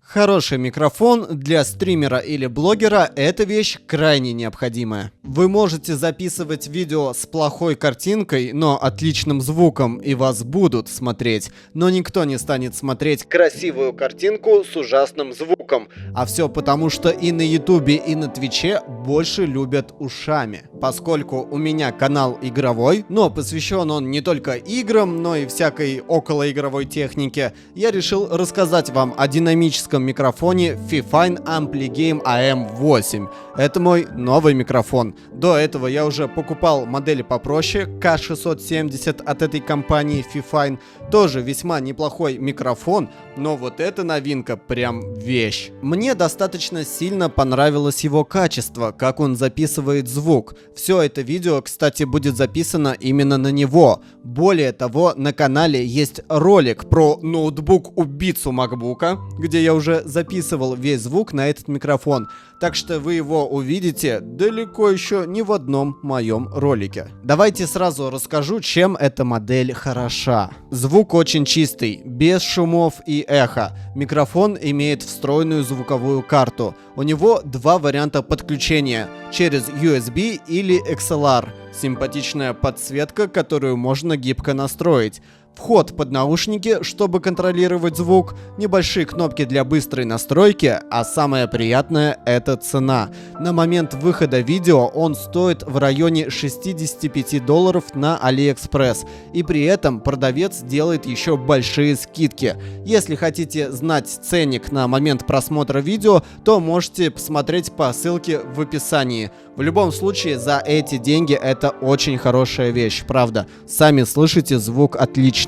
Хороший микрофон для стримера или блогера – это вещь крайне необходимая. Вы можете записывать видео с плохой картинкой, но отличным звуком, и вас будут смотреть. Но никто не станет смотреть красивую картинку с ужасным звуком. А все потому, что и на ютубе, и на твиче больше любят ушами. Поскольку у меня канал игровой, но посвящен он не только играм, но и всякой околоигровой технике, я решил рассказать вам о динамическом микрофоне Fifine Ampli-Game AM8. Это мой новый микрофон. До этого я уже покупал модели попроще K670 от этой компании Fifine. Тоже весьма неплохой микрофон, но вот эта новинка прям вещь. Мне достаточно сильно понравилось его качество, как он записывает звук. Все это видео, кстати, будет записано именно на него. Более того, на канале есть ролик про ноутбук-убийцу MacBook, где я уже записывал весь звук на этот микрофон. Так что вы его увидите далеко еще не в одном моем ролике. Давайте сразу расскажу, чем эта модель хороша. Звук очень чистый, без шумов и эхо. Микрофон имеет встроенную звуковую карту. У него два варианта подключения: через USB или XLR. Симпатичная подсветка, которую можно гибко настроить. Вход под наушники, чтобы контролировать звук, небольшие кнопки для быстрой настройки, а самое приятное — это цена. На момент выхода видео он стоит в районе $65 на AliExpress, и при этом продавец делает еще большие скидки. Если хотите знать ценник на момент просмотра видео, то можете посмотреть по ссылке в описании. В любом случае, за эти деньги это очень хорошая вещь, правда. Сами слышите, звук отличный.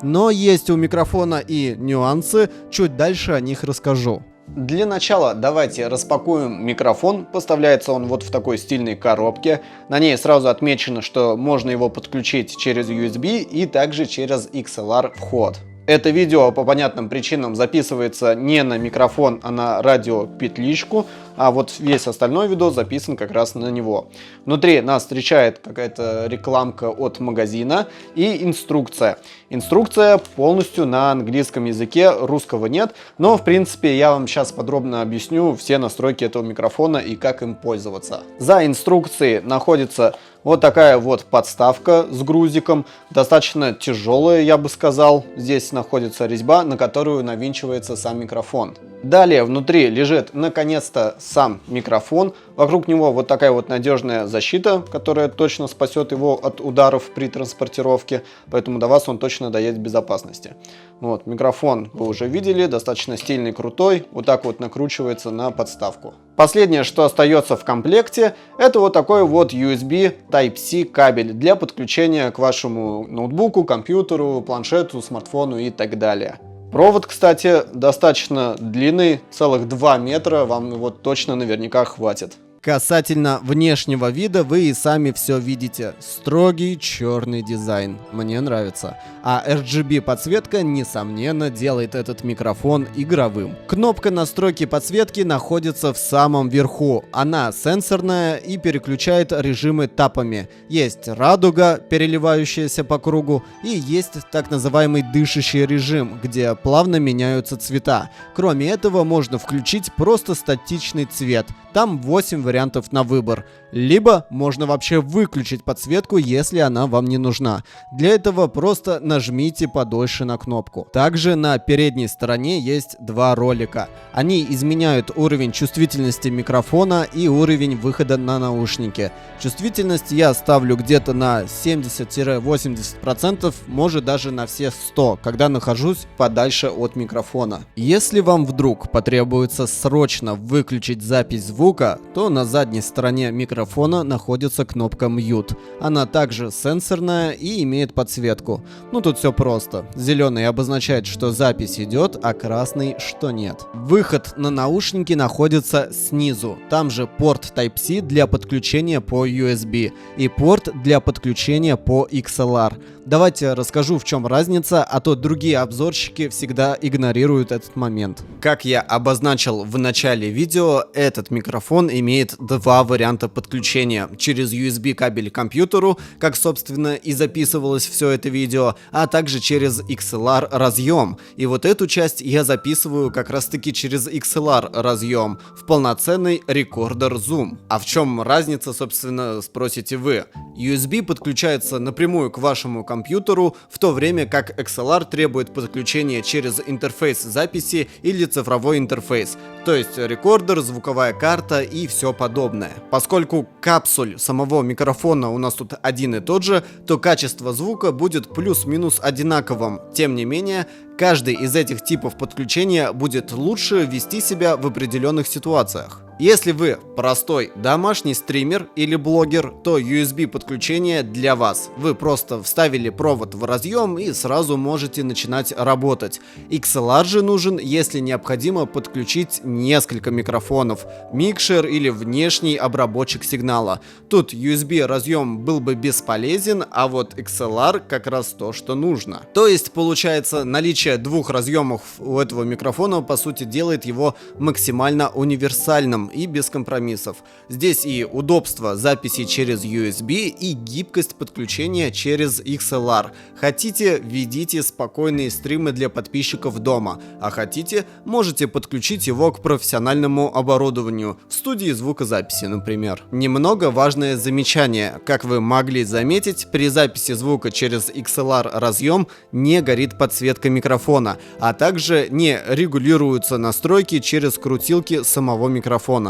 Но есть у микрофона и нюансы, чуть дальше о них расскажу. Для начала давайте распакуем микрофон. Поставляется он вот в такой стильной коробке. На ней сразу отмечено, что можно его подключить через USB и также через XLR вход. Это видео по понятным причинам записывается не на микрофон, а на радиопетличку, а вот весь остальной видос записан как раз на него. Внутри нас встречает какая-то рекламка от магазина и инструкция. Инструкция полностью на английском языке, русского нет, но в принципе я вам сейчас подробно объясню все настройки этого микрофона и как им пользоваться. За инструкцией находится вот такая вот подставка с грузиком, достаточно тяжелая, я бы сказал. Здесь находится резьба, на которую навинчивается сам микрофон. Далее внутри лежит наконец-то сам микрофон. Вокруг него вот такая вот надежная защита, которая точно спасет его от ударов при транспортировке, поэтому до вас он точно доедет в безопасности. Вот, микрофон вы уже видели, достаточно стильный, крутой, вот так вот накручивается на подставку. Последнее, что остается в комплекте, это вот такой вот USB Type-C кабель для подключения к вашему ноутбуку, компьютеру, планшету, смартфону и так далее. Провод, кстати, достаточно длинный, целых 2 метра, вам его точно наверняка хватит. Касательно внешнего вида вы и сами все видите. Строгий черный дизайн. Мне нравится. А RGB подсветка, несомненно, делает этот микрофон игровым. Кнопка настройки подсветки находится в самом верху. Она сенсорная и переключает режимы тапами. Есть радуга, переливающаяся по кругу, и есть так называемый дышащий режим, где плавно меняются цвета. Кроме этого, можно включить просто статичный цвет. Там 8 вариантов на выбор. Либо можно вообще выключить подсветку, если она вам не нужна. Для этого просто нажмите подольше на кнопку. Также на передней стороне есть два ролика. Они изменяют уровень чувствительности микрофона и уровень выхода на наушники. Чувствительность я ставлю где-то на 70-80%, может даже на все 100, когда нахожусь подальше от микрофона. Если вам вдруг потребуется срочно выключить запись звука, то на задней стороне микрофона находится кнопка Mute. Она также сенсорная и имеет подсветку. Ну тут все просто. Зеленый обозначает, что запись идет, а красный, что нет. Выход на наушники находится снизу. Там же порт Type-C для подключения по USB и порт для подключения по XLR. Давайте расскажу, в чем разница, а то другие обзорщики всегда игнорируют этот момент. Как я обозначил в начале видео, этот микрофон имеет имеет два варианта подключения: через USB кабель к компьютеру, как собственно и записывалось все это видео, а также через XLR разъем. И вот эту часть я записываю как раз таки через XLR разъем в полноценный рекордер Zoom. А в чем разница, собственно, спросите вы? USB подключается напрямую к вашему компьютеру, в то время как XLR требует подключения через интерфейс записи или цифровой интерфейс, то есть рекордер, звуковая карта и все подобное. Поскольку капсуль самого микрофона у нас тут один и тот же, то качество звука будет плюс-минус одинаковым. Тем не менее, каждый из этих типов подключения будет лучше вести себя в определенных ситуациях. Если вы простой домашний стример или блогер, то USB подключение для вас. Вы просто вставили провод в разъем и сразу можете начинать работать. XLR же нужен, если необходимо подключить несколько микрофонов, микшер или внешний обработчик сигнала. Тут USB разъем был бы бесполезен, а вот XLR как раз то, что нужно. То есть получается, наличие двух разъемов у этого микрофона по сути делает его максимально универсальным и без компромиссов. Здесь и удобство записи через USB, и гибкость подключения через XLR. Хотите, ведите спокойные стримы для подписчиков дома, а хотите, можете подключить его к профессиональному оборудованию, в студии звукозаписи, например. Немного важное замечание. Как вы могли заметить, при записи звука через XLR разъем не горит подсветка микрофона, а также не регулируются настройки через крутилки самого микрофона.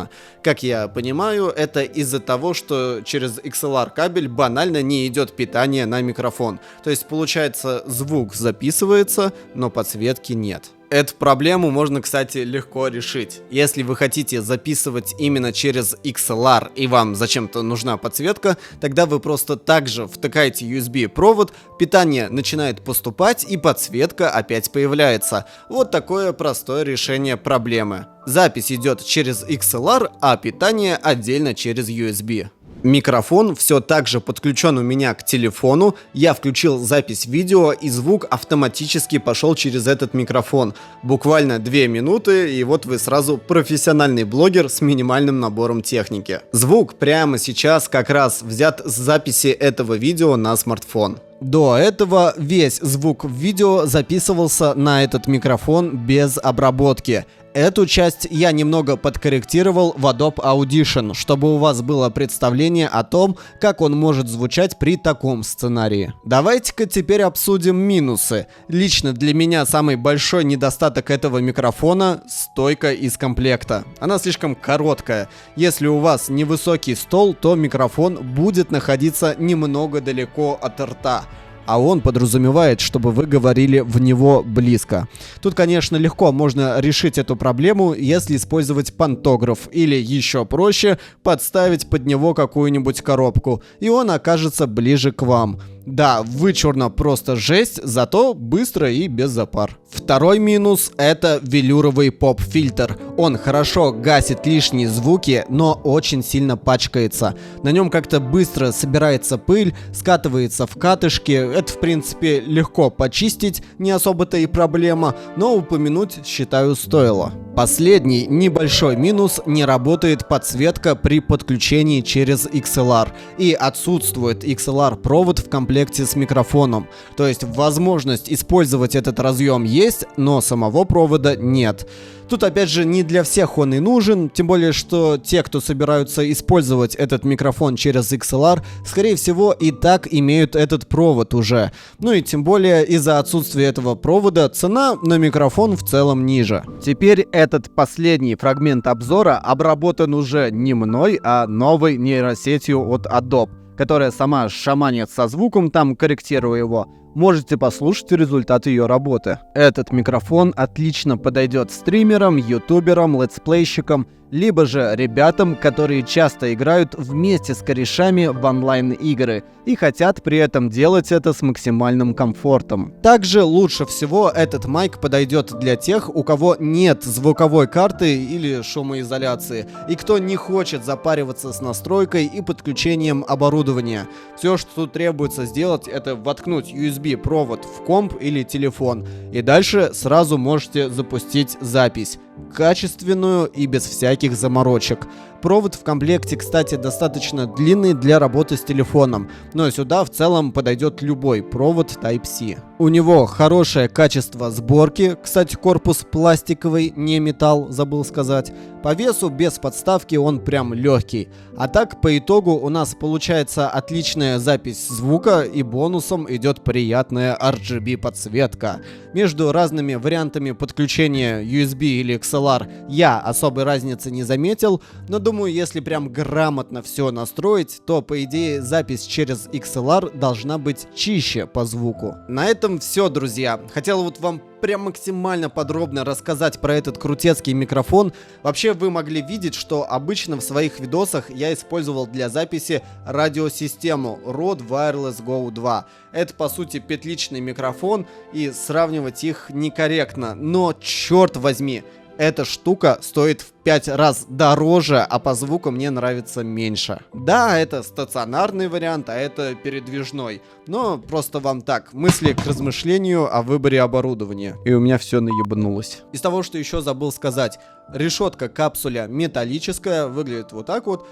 Как я понимаю, это из-за того, что через XLR кабель банально не идет питание на микрофон. То есть получается, звук записывается, но подсветки нет. Эту проблему можно, кстати, легко решить. Если вы хотите записывать именно через XLR и вам зачем-то нужна подсветка, тогда вы просто также втыкаете USB провод, питание начинает поступать и подсветка опять появляется. Вот такое простое решение проблемы. Запись идет через XLR, а питание отдельно через USB. Микрофон все так же подключен у меня к телефону, я включил запись видео и звук автоматически пошел через этот микрофон. Буквально 2 минуты и вот вы сразу профессиональный блогер с минимальным набором техники. Звук прямо сейчас как раз взят с записи этого видео на смартфон. До этого весь звук в видео записывался на этот микрофон без обработки. Эту часть я немного подкорректировал в Adobe Audition, чтобы у вас было представление о том, как он может звучать при таком сценарии. Давайте-ка теперь обсудим минусы. Лично для меня самый большой недостаток этого микрофона — стойка из комплекта. Она слишком короткая. Если у вас невысокий стол, то микрофон будет находиться немного далеко от рта. А он подразумевает, чтобы вы говорили в него близко. Тут, конечно, легко можно решить эту проблему, если использовать пантограф, или еще проще, подставить под него какую-нибудь коробку, и он окажется ближе к вам. Да, вычурно просто жесть, зато быстро и без запар. Второй минус — это велюровый поп-фильтр. Он хорошо гасит лишние звуки, но очень сильно пачкается. На нем как-то быстро собирается пыль, скатывается в катышки. Это, в принципе, легко почистить, не особо-то и проблема, но упомянуть, считаю, стоило. Последний небольшой минус — не работает подсветка при подключении через XLR, и отсутствует XLR-провод в комплекте с микрофоном. То есть возможность использовать этот разъем есть, но самого провода нет. Тут опять же не для всех он и нужен, тем более что те, кто собираются использовать этот микрофон через XLR, скорее всего и так имеют этот провод уже. Ну и тем более из-за отсутствия этого провода цена на микрофон в целом ниже. Теперь этот последний фрагмент обзора обработан уже не мной, а новой нейросетью от Adobe, которая сама шаманит со звуком, там корректируя его. Можете послушать результат ее работы. Этот микрофон отлично подойдет стримерам, ютуберам, летсплейщикам, либо же ребятам, которые часто играют вместе с корешами в онлайн-игры и хотят при этом делать это с максимальным комфортом. Также лучше всего этот майк подойдет для тех, у кого нет звуковой карты или шумоизоляции, и кто не хочет запариваться с настройкой и подключением оборудования. Все, что тут требуется сделать, это воткнуть USB-провод в комп или телефон, и дальше сразу можете запустить запись. Качественную и без всяких заморочек. Провод в комплекте, кстати, достаточно длинный для работы с телефоном, но сюда в целом подойдет любой провод Type-C. У него хорошее качество сборки, кстати, корпус пластиковый, не металл, забыл сказать. По весу без подставки он прям легкий. А так, по итогу у нас получается отличная запись звука, и бонусом идет приятная RGB подсветка. Между разными вариантами подключения USB или XLR я особой разницы не заметил, но думаю, если прям грамотно все настроить, то по идее запись через XLR должна быть чище по звуку. На этом все, друзья. Хотел вот вам прям максимально подробно рассказать про этот крутецкий микрофон. Вообще вы могли видеть, что обычно в своих видосах я использовал для записи радиосистему Rode Wireless Go 2. Это по сути петличный микрофон, и сравнивать их некорректно, но черт возьми, эта штука стоит в 5 раз дороже, а по звуку мне нравится меньше. Да, это стационарный вариант, а это передвижной. Но просто вам так, мысли к размышлению о выборе оборудования. И у меня все наебанулось. Из того, что еще забыл сказать. Решетка капсуля металлическая, выглядит вот так вот.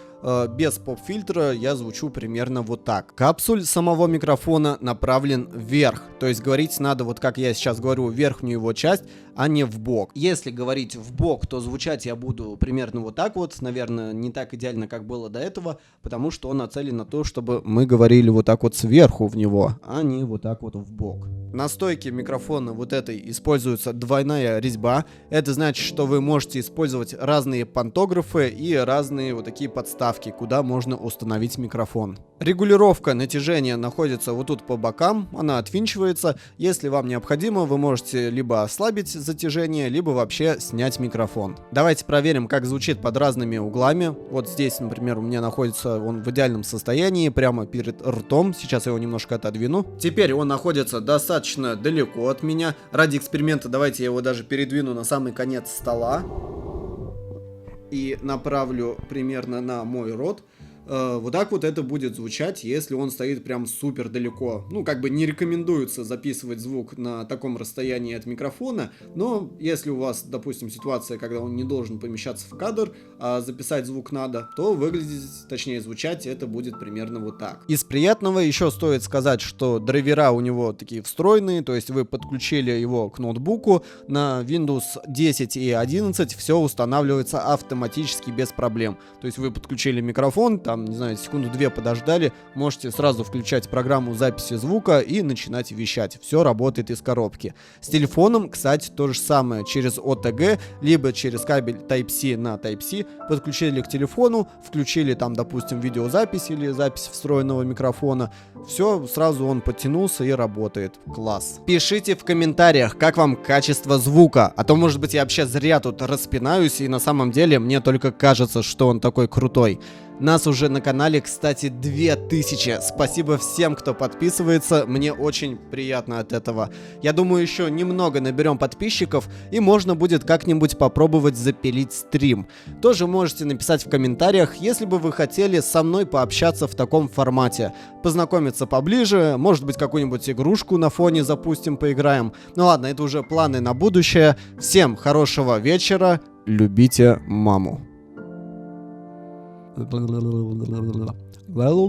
Без поп-фильтра я звучу примерно вот так. Капсуль самого микрофона направлен вверх. То есть говорить надо, вот как я сейчас говорю, верхнюю его часть, а не в бок. Если говорить в бок, то звучать я буду примерно вот так вот. Наверное, не так идеально, как было до этого, потому что он нацелен на то, чтобы мы говорили вот так вот сверху в него, а не вот так вот в бок. На стойке микрофона вот этой используется двойная резьба. Это значит, что вы можете использовать разные пантографы и разные вот такие подставки, куда можно установить микрофон. Регулировка натяжения находится вот тут по бокам, она отвинчивается. Если вам необходимо, вы можете либо ослабить затяжение, либо вообще снять микрофон. Давайте проверим, как звучит под разными углами. Вот здесь, например, у меня находится он в идеальном состоянии, прямо перед ртом. Сейчас я его немножко отодвину. Теперь он находится достаточно далеко от меня. Ради эксперимента давайте я его даже передвину на самый конец стола и направлю примерно на мой рот. Вот так вот это будет звучать, если он стоит прям супер далеко. Ну, как бы не рекомендуется записывать звук на таком расстоянии от микрофона, но если у вас, допустим, ситуация, когда он не должен помещаться в кадр, а записать звук надо, то выглядеть, точнее звучать, это будет примерно вот так. Из приятного еще стоит сказать, что драйвера у него такие встроенные, то есть вы подключили его к ноутбуку, на Windows 10 и 11 все устанавливается автоматически без проблем. То есть вы подключили микрофон, там, не знаю, секунду-две подождали, можете сразу включать программу записи звука и начинать вещать. Все работает из коробки. С телефоном, кстати, то же самое. Через OTG, либо через кабель Type-C на Type-C подключили к телефону, включили там, допустим, видеозапись или запись встроенного микрофона. Все, сразу он подтянулся и работает. Класс. Пишите в комментариях, как вам качество звука. А то, может быть, я вообще зря тут распинаюсь, и на самом деле мне только кажется, что он такой крутой. Нас уже на канале, кстати, 2000. Спасибо всем, кто подписывается. Мне очень приятно от этого. Я думаю, еще немного наберем подписчиков, и можно будет как-нибудь попробовать запилить стрим. Тоже можете написать в комментариях, если бы вы хотели со мной пообщаться в таком формате. Познакомиться поближе, может быть, какую-нибудь игрушку на фоне запустим, поиграем. Ну ладно, это уже планы на будущее. Всем хорошего вечера. Любите маму. Well,